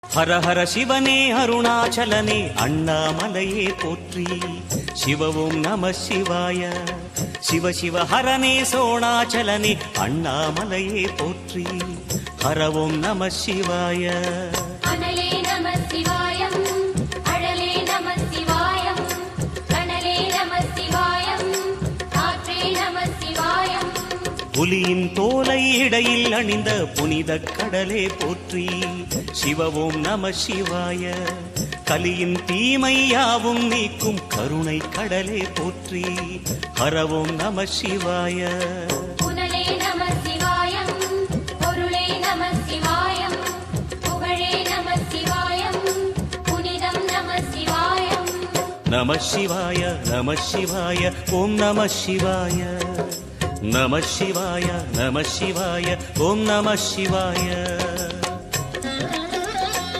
ஹர ஹர சிவனே அருணாச்சலனே அண்ணாமலையே போற்றி. சிவவும் நம சிவாய. சிவ சிவ ஹரனே சோணாச்சலனே அண்ணாமலையே போற்றி. ஹரவும் நம சிவாய. அனலே நம சிவாயம், அழலே நம சிவாயம், கனலே நம சிவாயம், காற்றே நம சிவாயம். புலியின் தோலை இடையில் அணிந்த புனித கடலே போற்றி. சிவவும் நம சிவாய. கலியின் தீமையாவும் நீக்கும் கருணை கடலே போற்றி. ஹரவும் நம சிவாய. புனலே நம சிவாயம், பொருளே நம சிவாயம், புகழே நம சிவாயம், புனிதம் நம சிவாயம். நம சிவாய நம சிவாய ஓம் நம சிவாய. நம சிவாய நம சிவாய ஓம் நம சிவாய.